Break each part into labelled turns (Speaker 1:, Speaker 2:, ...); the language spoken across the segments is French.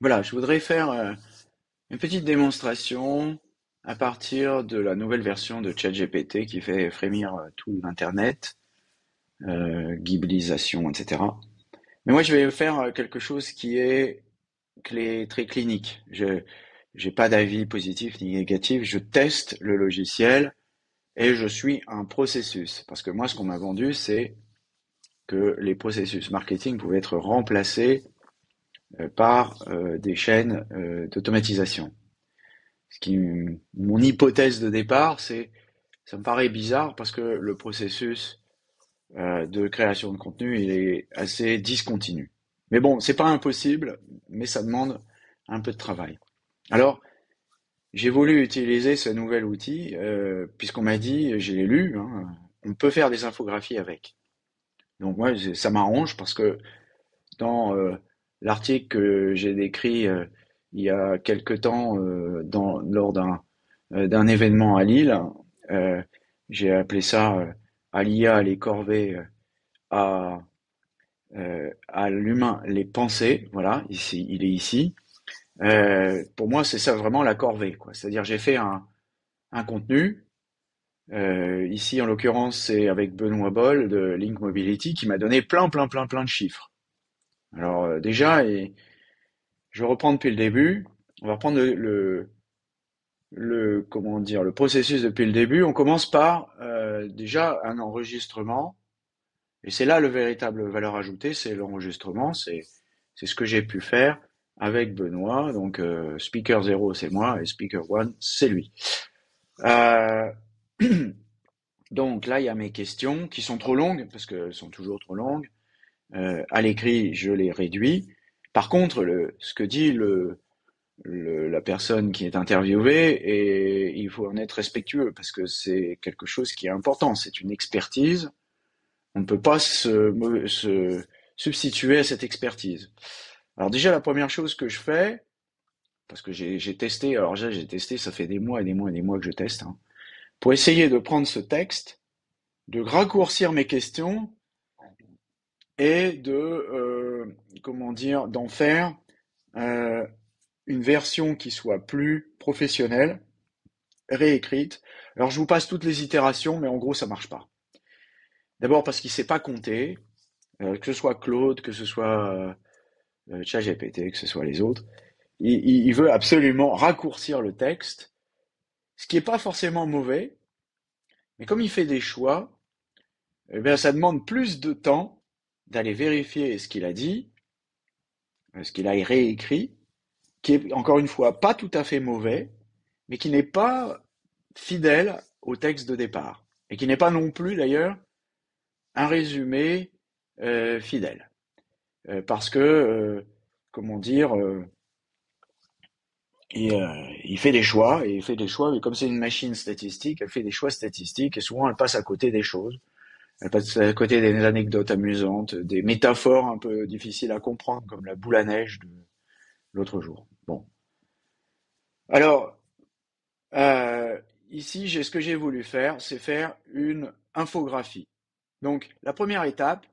Speaker 1: Voilà, je voudrais faire une petite démonstration à partir de la nouvelle version de ChatGPT qui fait frémir tout l'Internet, Ghiblisation, etc. Mais moi, je vais faire quelque chose qui est très clinique. Je n'ai pas d'avis positif ni négatif. Je teste le logiciel et je suis un processus. Parce que moi, ce qu'on m'a vendu, c'est que les processus marketing pouvaient être remplacés par des chaînes d'automatisation. Mon hypothèse de départ, ça me paraît bizarre parce que le processus de création de contenu, il est assez discontinu. Mais bon, c'est pas impossible, mais ça demande un peu de travail. Alors, j'ai voulu utiliser ce nouvel outil puisqu'on m'a dit, je l'ai lu, hein, on peut faire des infographies avec. Donc moi, ça m'arrange parce que dans l'article que j'ai décrit il y a quelque temps lors d'un événement à Lille, euh, j'ai appelé ça à l'IA les corvées, à l'humain les pensées. Voilà, ici, il est ici. Pour moi, c'est ça vraiment la corvée, quoi. C'est-à-dire, j'ai fait un contenu. Ici, en l'occurrence, c'est avec Benoît Boll de Link Mobility qui m'a donné plein de chiffres. Alors déjà, et je reprends depuis le début. On va reprendre comment dire, le processus depuis le début. On commence par déjà un enregistrement. Et c'est là le véritable valeur ajoutée, c'est l'enregistrement. C'est ce que j'ai pu faire avec Benoît. Donc speaker 0 c'est moi et speaker 1 c'est lui. Euh, donc là il y a mes questions qui sont trop longues parce qu'elles sont toujours trop longues. À l'écrit je les réduis. Par contre ce que dit la personne qui est interviewée, et il faut en être respectueux parce que c'est quelque chose qui est important, c'est une expertise, on ne peut pas se substituer à cette expertise. Alors déjà la première chose que je fais, parce que j'ai testé, alors j'ai testé, ça fait des mois et des mois et des mois que je teste, hein, pour essayer de prendre ce texte, de raccourcir mes questions et de, comment dire, d'en faire euh, une version qui soit plus professionnelle, réécrite. Alors je vous passe toutes les itérations, mais en gros ça marche pas. D'abord parce qu'il sait pas compter, que ce soit Claude, que ce soit ChatGPT, que ce soit les autres. Il veut absolument raccourcir le texte, ce qui n'est pas forcément mauvais, mais comme il fait des choix, eh bien, ça demande plus de temps d'aller vérifier ce qu'il a dit, ce qu'il a réécrit, qui est encore une fois pas tout à fait mauvais, mais qui n'est pas fidèle au texte de départ, et qui n'est pas non plus d'ailleurs un résumé fidèle. Parce que, comment dire, il fait des choix, et il fait des choix, mais comme c'est une machine statistique, elle fait des choix statistiques, et souvent elle passe à côté des choses. Elle passe à côté des anecdotes amusantes, des métaphores un peu difficiles à comprendre, comme la boule à neige de l'autre jour. Bon. Alors, euh, ici, ce que j'ai voulu faire, c'est faire une infographie. Donc, la première étape,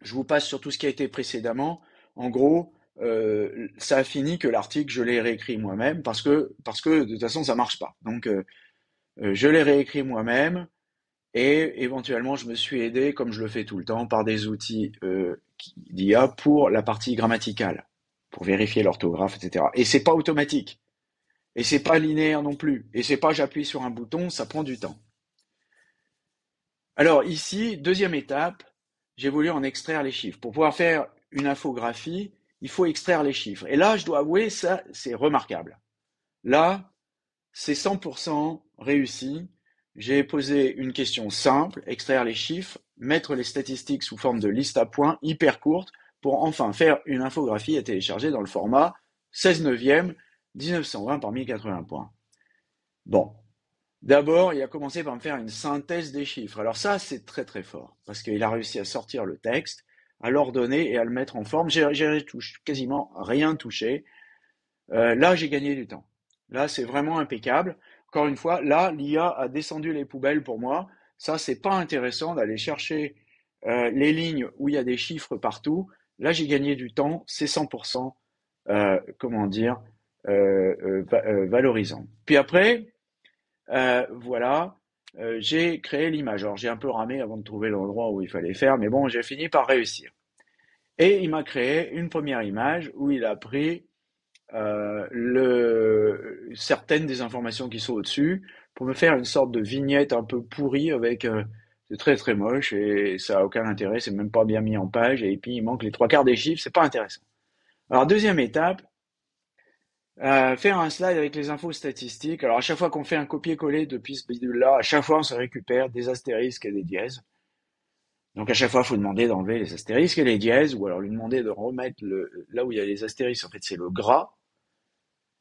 Speaker 1: je vous passe sur tout ce qui a été précédemment. En gros, ça a fini que l'article, je l'ai réécrit moi-même parce que de toute façon, ça marche pas. Donc, je l'ai réécrit moi-même et éventuellement, je me suis aidé, comme je le fais tout le temps, par des outils d'IA pour la partie grammaticale, pour vérifier l'orthographe, etc. Et c'est pas automatique. Et c'est pas linéaire non plus. Et c'est pas j'appuie sur un bouton, ça prend du temps. Alors ici, deuxième étape, j'ai voulu en extraire les chiffres. Pour pouvoir faire une infographie, il faut extraire les chiffres. Et là, je dois avouer, ça, c'est remarquable. Là, c'est 100% réussi. J'ai posé une question simple, extraire les chiffres, mettre les statistiques sous forme de liste à points hyper courte pour enfin faire une infographie à télécharger dans le format 16 neuvième, 1920 par 1080 points. Bon, d'abord, il a commencé par me faire une synthèse des chiffres. Alors ça, c'est très fort, parce qu'il a réussi à sortir le texte, à l'ordonner et à le mettre en forme. J'ai quasiment rien touché. Là, j'ai gagné du temps. Là, c'est vraiment impeccable. Encore une fois, là, l'IA a descendu les poubelles pour moi. Ça, c'est pas intéressant d'aller chercher les lignes où il y a des chiffres partout. Là, j'ai gagné du temps. C'est 100%. comment dire, valorisant. Puis après, voilà, j'ai créé l'image. Alors j'ai un peu ramé avant de trouver l'endroit où il fallait faire, mais bon, j'ai fini par réussir. Et il m'a créé une première image où il a pris certaines des informations qui sont au-dessus pour me faire une sorte de vignette un peu pourrie avec c'est très très moche et ça a aucun intérêt, c'est même pas bien mis en page et puis il manque les trois quarts des chiffres, c'est pas intéressant. Alors deuxième étape, faire un slide avec les infos statistiques. Alors à chaque fois qu'on fait un copier-coller depuis ce bidule-là, à chaque fois on se récupère des astérisques et des dièses. Donc à chaque fois, il faut demander d'enlever les astérisques et les dièses, ou alors lui demander de remettre là où il y a les astérisques, en fait c'est le gras,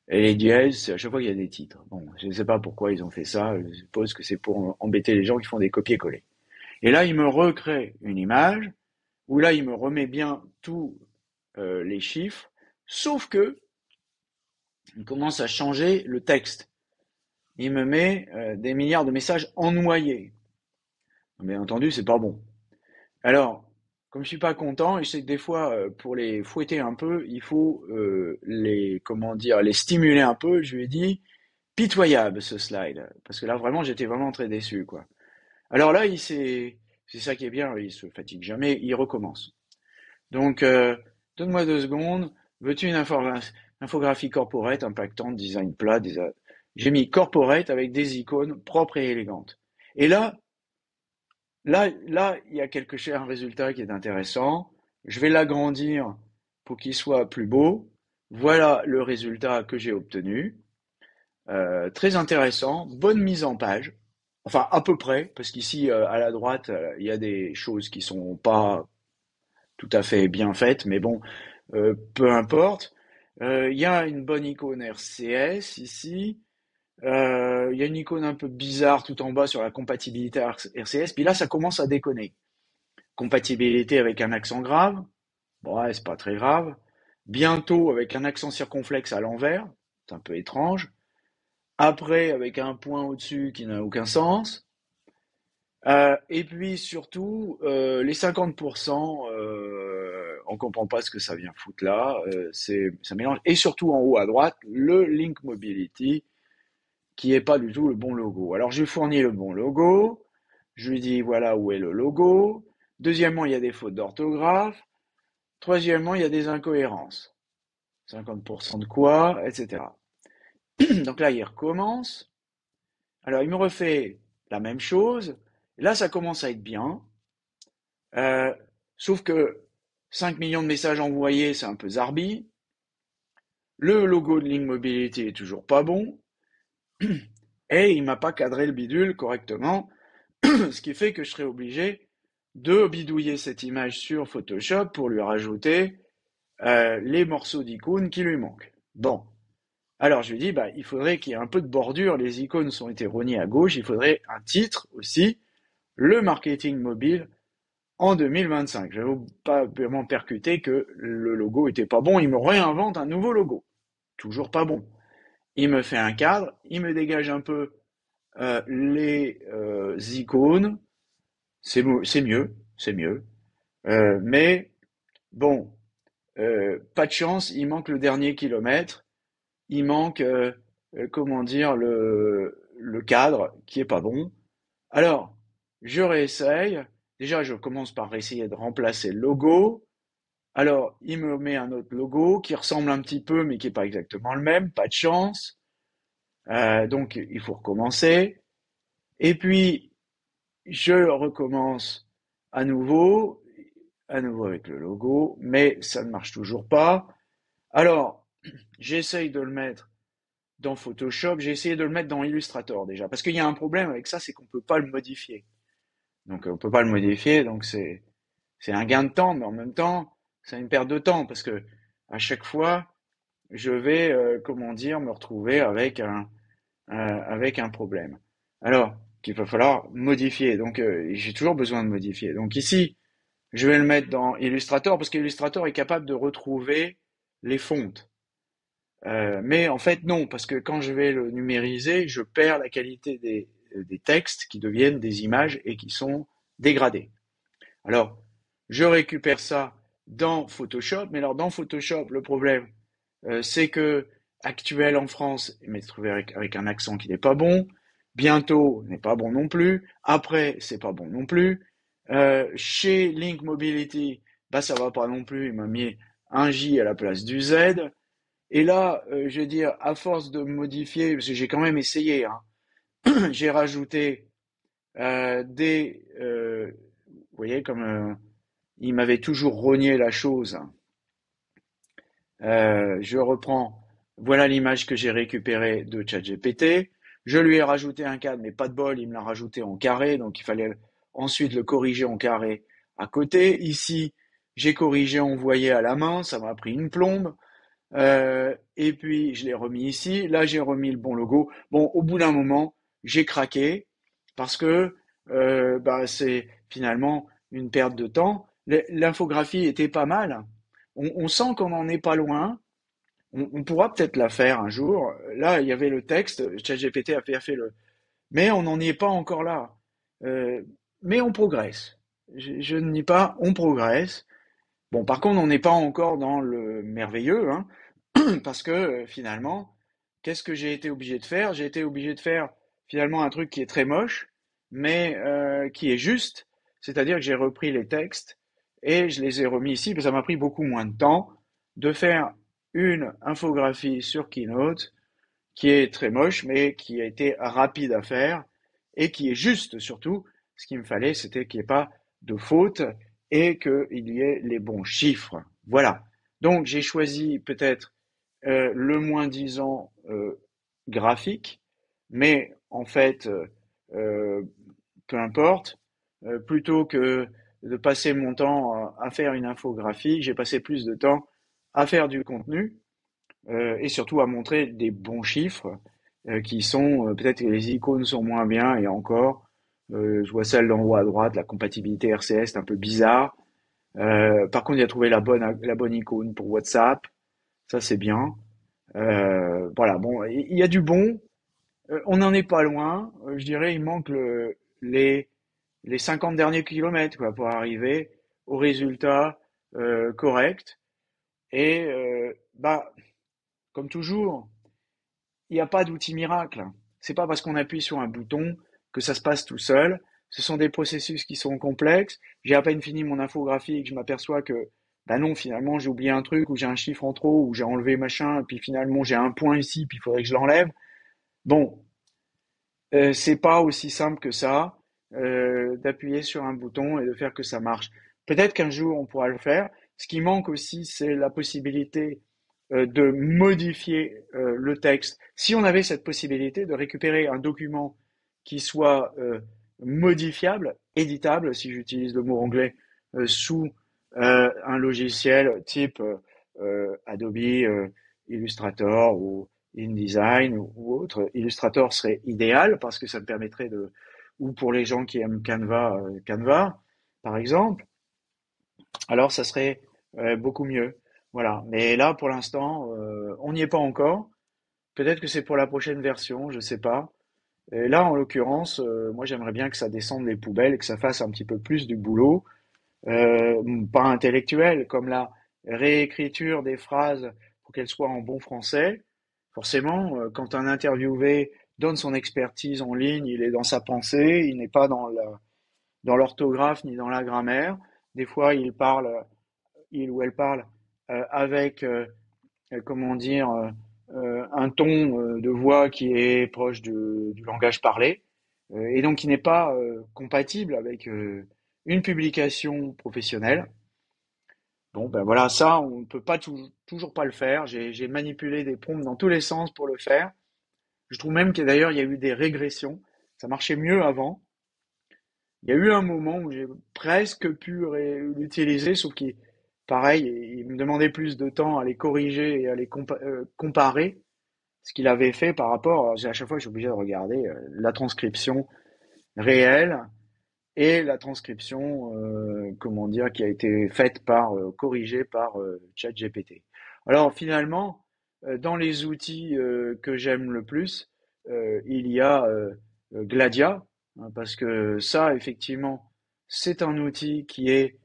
Speaker 1: et les dièses, c'est à chaque fois qu'il y a des titres. Bon, je ne sais pas pourquoi ils ont fait ça, je suppose que c'est pour embêter les gens qui font des copier-coller. Et là, il me recrée une image, où là, il me remet bien tous les chiffres, sauf que il commence à changer le texte. Il me met des milliards de messages en noyé. Bien entendu, c'est pas bon. Alors, comme je suis pas content, et je sais que des fois, pour les fouetter un peu, il faut comment dire, les stimuler un peu. Je lui ai dit, pitoyable ce slide, parce que là vraiment, j'étais vraiment très déçu, quoi. Alors là, c'est ça qui est bien, il se fatigue jamais, il recommence. Donc, donne-moi 2 secondes. Veux-tu une infographie corporate impactante, design plat, j'ai mis corporate avec des icônes propres et élégantes. Et là, il y a un résultat qui est intéressant. Je vais l'agrandir pour qu'il soit plus beau. Voilà le résultat que j'ai obtenu. Très intéressant, bonne mise en page. Enfin, à peu près, parce qu'ici, à la droite, il y a des choses qui sont pas tout à fait bien faites, mais bon, peu importe. Il y a une bonne icône RCS ici. Il y a une icône un peu bizarre tout en bas sur la compatibilité RCS. Puis là, ça commence à déconner. Compatibilité avec un accent grave. Bon, ouais, c'est pas très grave. Bientôt avec un accent circonflexe à l'envers. C'est un peu étrange. Après, avec un point au-dessus qui n'a aucun sens. Et puis surtout, les 50%, on comprend pas ce que ça vient foutre là. Ça mélange. Et surtout en haut à droite, le Link Mobility, qui est pas du tout le bon logo. Alors je lui fournis le bon logo. Je lui dis voilà où est le logo. Deuxièmement, il y a des fautes d'orthographe. Troisièmement, il y a des incohérences. 50% de quoi, etc. Donc là, il recommence. Alors, il me refait la même chose. Là, ça commence à être bien. Euh, Sauf que 5 millions de messages envoyés, c'est un peu zarbi. Le logo de Link Mobility est toujours pas bon. Et il m'a pas cadré le bidule correctement. Ce qui fait que je serais obligé de bidouiller cette image sur Photoshop pour lui rajouter les morceaux d'icônes qui lui manquent. Bon. Alors je lui dis, bah, il faudrait qu'il y ait un peu de bordure, les icônes sont été rognées à gauche, il faudrait un titre aussi, le marketing mobile en 2025. Je n'avais pas vraiment percuté que le logo était pas bon, il me réinvente un nouveau logo. Toujours pas bon. Il me fait un cadre, il me dégage un peu les icônes, c'est mieux, c'est mieux. Mais bon, pas de chance, il manque le dernier kilomètre, il manque, comment dire, le cadre qui est pas bon. Alors, je réessaye. Déjà, je commence par essayer de remplacer le logo. Alors, il me met un autre logo qui ressemble un petit peu, mais qui n'est pas exactement le même. Pas de chance. Donc, il faut recommencer. Et puis, je recommence à nouveau, à nouveau avec le logo, mais ça ne marche toujours pas. Alors, j'essaye de le mettre dans Photoshop, j'ai essayé de le mettre dans Illustrator déjà, parce qu'il y a un problème avec ça, c'est qu'on ne peut pas le modifier. Donc on peut pas le modifier, donc c'est un gain de temps, mais en même temps, c'est une perte de temps, parce que à chaque fois, je vais, comment dire, me retrouver avec un problème. Alors, qu'il va falloir modifier. Donc j'ai toujours besoin de modifier. Donc ici, je vais le mettre dans Illustrator, parce qu'Illustrator est capable de retrouver les fontes. Mais en fait, non, parce que quand je vais le numériser, je perds la qualité des textes qui deviennent des images et qui sont dégradés. Alors, je récupère ça dans Photoshop, mais alors dans Photoshop, le problème, c'est que actuel en France, mais trouvé avec un accent qui n'est pas bon. Bientôt n'est pas bon non plus. Après, c'est pas bon non plus. Chez Link Mobility, bah ça va pas non plus. Il m'a mis un J à la place du Z. Et là, je veux dire, à force de modifier, parce que j'ai quand même essayé, hein, j'ai rajouté vous voyez, comme il m'avait toujours rogné la chose. Je reprends, voilà l'image que j'ai récupérée de ChatGPT. Je lui ai rajouté un cadre, mais pas de bol, il me l'a rajouté en carré, donc il fallait ensuite le corriger en carré à côté. Ici, j'ai corrigé envoyé à la main, ça m'a pris une plombe. Et puis je l'ai remis ici. Là, j'ai remis le bon logo. Bon, au bout d'un moment, j'ai craqué parce que bah, c'est finalement une perte de temps. L'infographie était pas mal. On sent qu'on n'en est pas loin. On pourra peut-être la faire un jour. Là, il y avait le texte. ChatGPT a fait le. Mais on n'en est pas encore là. Euh, mais on progresse. Je ne dis pas, on progresse. Bon, par contre, on n'est pas encore dans le merveilleux, hein. Parce que finalement, qu'est-ce que j'ai été obligé de faire? J'ai été obligé de faire finalement un truc qui est très moche, mais qui est juste. C'est-à-dire que j'ai repris les textes et je les ai remis ici, parce que ça m'a pris beaucoup moins de temps de faire une infographie sur Keynote qui est très moche, mais qui a été rapide à faire et qui est juste surtout. Ce qu'il me fallait, c'était qu'il n'y ait pas de faute et qu'il y ait les bons chiffres. Voilà. Donc j'ai choisi peut-être le moins disant graphique, mais en fait, euh, peu importe, plutôt que de passer mon temps à faire une infographie, j'ai passé plus de temps à faire du contenu et surtout à montrer des bons chiffres qui sont peut-être que les icônes sont moins bien et encore, je vois celle d'en haut à droite, la compatibilité RCS est un peu bizarre. Par contre, il a trouvé la bonne icône pour WhatsApp, ça c'est bien. Voilà, bon, il y a du bon. On n'en est pas loin. Je dirais, il manque les 50 derniers kilomètres quoi, pour arriver au résultat correct. Et bah, comme toujours, il n'y a pas d'outil miracle. C'est pas parce qu'on appuie sur un bouton que ça se passe tout seul. Ce sont des processus qui sont complexes. J'ai à peine fini mon infographie et que je m'aperçois que, bah non, finalement, j'ai oublié un truc, ou j'ai un chiffre en trop, ou j'ai enlevé machin, et puis finalement, j'ai un point ici, puis il faudrait que je l'enlève. Bon, c'est pas aussi simple que ça, d'appuyer sur un bouton et de faire que ça marche. Peut-être qu'un jour on pourra le faire. Ce qui manque aussi, c'est la possibilité de modifier le texte. Si on avait cette possibilité de récupérer un document qui soit modifiable, éditable, si j'utilise le mot anglais, sous un logiciel type Adobe Illustrator ou InDesign ou autre. Illustrator serait idéal parce que ça me permettrait de, ou pour les gens qui aiment Canva, Canva, par exemple, alors ça serait beaucoup mieux. Voilà. Mais là, pour l'instant, on n'y est pas encore. Peut-être que c'est pour la prochaine version, je sais pas. Et là, en l'occurrence, moi, j'aimerais bien que ça descende les poubelles, que ça fasse un petit peu plus du boulot, pas intellectuel, comme la réécriture des phrases pour qu'elles soient en bon français. Forcément, quand un interviewé donne son expertise en ligne, il est dans sa pensée, il n'est pas dans l'orthographe ni dans la grammaire. Des fois, il ou elle parle avec, comment dire, un ton de voix qui est proche du langage parlé, et donc qui n'est pas compatible avec une publication professionnelle. Bon, ben voilà, ça, on ne peut pas toujours pas le faire. J'ai manipulé des prompts dans tous les sens pour le faire. Je trouve même que d'ailleurs, il y a eu des régressions. Ça marchait mieux avant. Il y a eu un moment où j'ai presque pu l'utiliser, sauf qu'il, pareil, il me demandait plus de temps à les corriger et à les comparer ce qu'il avait fait par rapport. À chaque fois, je suis obligé de regarder la transcription réelle et la transcription, comment dire, qui a été faite corrigée par ChatGPT. Alors finalement, dans les outils que j'aime le plus, il y a Gladia, hein, parce que ça, effectivement, c'est un outil qui est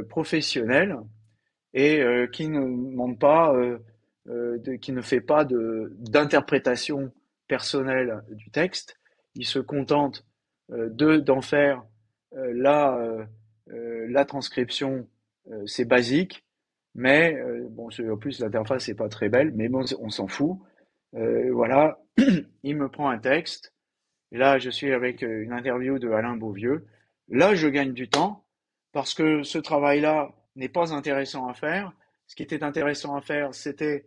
Speaker 1: professionnel et qui ne demande pas qui ne fait pas d'interprétation personnelle du texte. Il se contente d'en faire la transcription, c'est basique, mais bon, en plus l'interface n'est pas très belle, mais bon, on s'en fout. Voilà, il me prend un texte, et là je suis avec une interview de Alain Beauvieux. Là, je gagne du temps parce que ce travail-là n'est pas intéressant à faire. Ce qui était intéressant à faire, c'était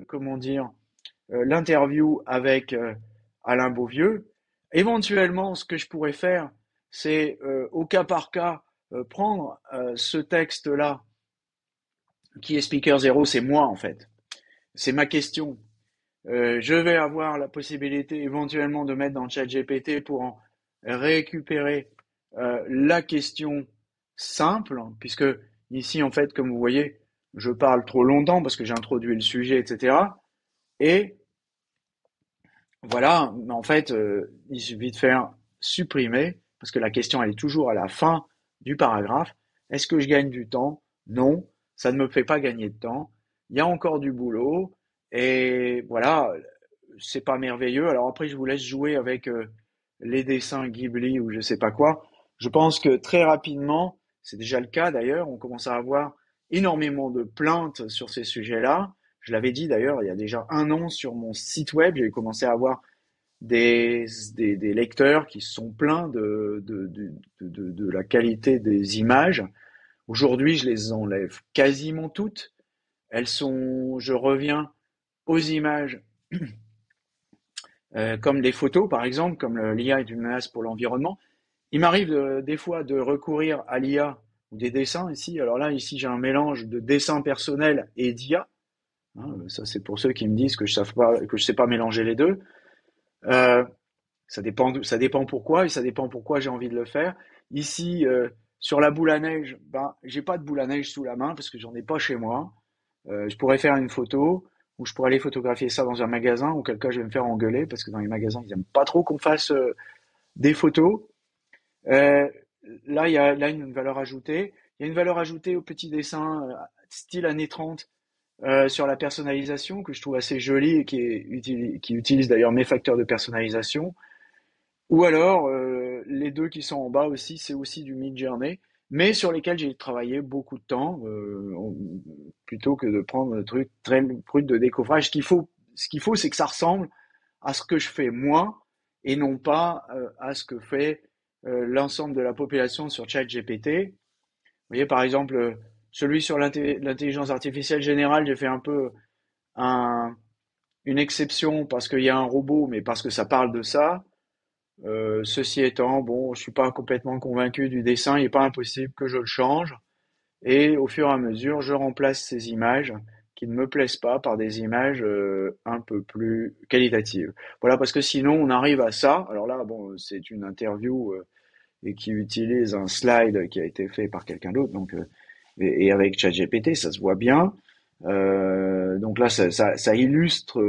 Speaker 1: comment dire, l'interview avec Alain Beauvieux. Éventuellement, ce que je pourrais faire, c'est au cas par cas prendre ce texte-là, qui est Speaker Zero, c'est moi en fait. C'est ma question. Je vais avoir la possibilité éventuellement de mettre dans le chat GPT pour en récupérer la question simple, puisque ici, en fait, comme vous voyez, je parle trop longtemps parce que j'ai introduit le sujet, etc. Et voilà, en fait, il suffit de faire supprimer, parce que la question, elle est toujours à la fin du paragraphe. Est-ce que je gagne du temps? Non, ça ne me fait pas gagner de temps. Il y a encore du boulot. Et voilà, c'est pas merveilleux. Alors après, je vous laisse jouer avec les dessins Ghibli ou je sais pas quoi. Je pense que très rapidement, c'est déjà le cas d'ailleurs, on commence à avoir énormément de plaintes sur ces sujets-là. Je l'avais dit d'ailleurs, il y a déjà un an sur mon site web, j'ai commencé à avoir des lecteurs qui se sont plaints de la qualité des images. Aujourd'hui, je les enlève quasiment toutes. Je reviens aux images comme les photos par exemple, comme l'IA est une menace pour l'environnement. Il m'arrive des fois de recourir à l'IA ou des dessins ici. Alors là, ici, j'ai un mélange de dessins personnels et d'IA. Hein, ça, c'est pour ceux qui me disent que je sais pas mélanger les deux. Euh, ça dépend pourquoi et ça dépend pourquoi j'ai envie de le faire. Ici, sur la boule à neige, ben, j'ai pas de boule à neige sous la main parce que j'en ai pas chez moi. Je pourrais faire une photo ou je pourrais aller photographier ça dans un magasin, auquel cas je vais me faire engueuler parce que dans les magasins, ils aiment pas trop qu'on fasse des photos. Euh, Là, il y a là une valeur ajoutée. Il y a une valeur ajoutée au petit dessin style années 30 sur la personnalisation que je trouve assez joli et qui utilise d'ailleurs mes facteurs de personnalisation. Ou alors, les deux qui sont en bas aussi, c'est aussi du Midjourney, mais sur lesquels j'ai travaillé beaucoup de temps, plutôt que de prendre un truc très brut de décoffrage. Ce qu'il faut, c'est que ça ressemble à ce que je fais moi et non pas à ce que fait l'ensemble de la population sur ChatGPT. Vous voyez, par exemple, celui sur l'intelligence artificielle générale, j'ai fait un peu un, une exception parce qu'il y a un robot, mais parce que ça parle de ça. Ceci étant, bon, je suis pas complètement convaincu du dessin, il n'est pas impossible que je le change. Et au fur et à mesure, je remplace ces images qui ne me plaisent pas par des images un peu plus qualitatives. Voilà, parce que sinon on arrive à ça. Alors là, bon, c'est une interview et qui utilise un slide qui a été fait par quelqu'un d'autre, donc et avec ChatGPT, ça se voit bien. Donc là, ça illustre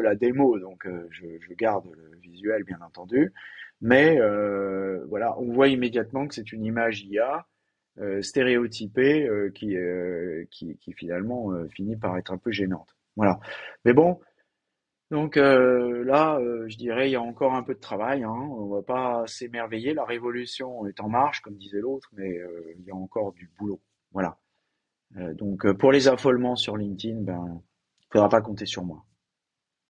Speaker 1: la démo. Donc je garde le visuel, bien entendu, mais voilà, on voit immédiatement que c'est une image IA stéréotypée qui finalement finit par être un peu gênante. Voilà. Mais bon, donc là, je dirais, il y a encore un peu de travail. Hein. On va pas s'émerveiller. La révolution est en marche, comme disait l'autre, mais il y a encore du boulot. Voilà. Donc pour les affolements sur LinkedIn, ben, il faudra pas compter sur moi.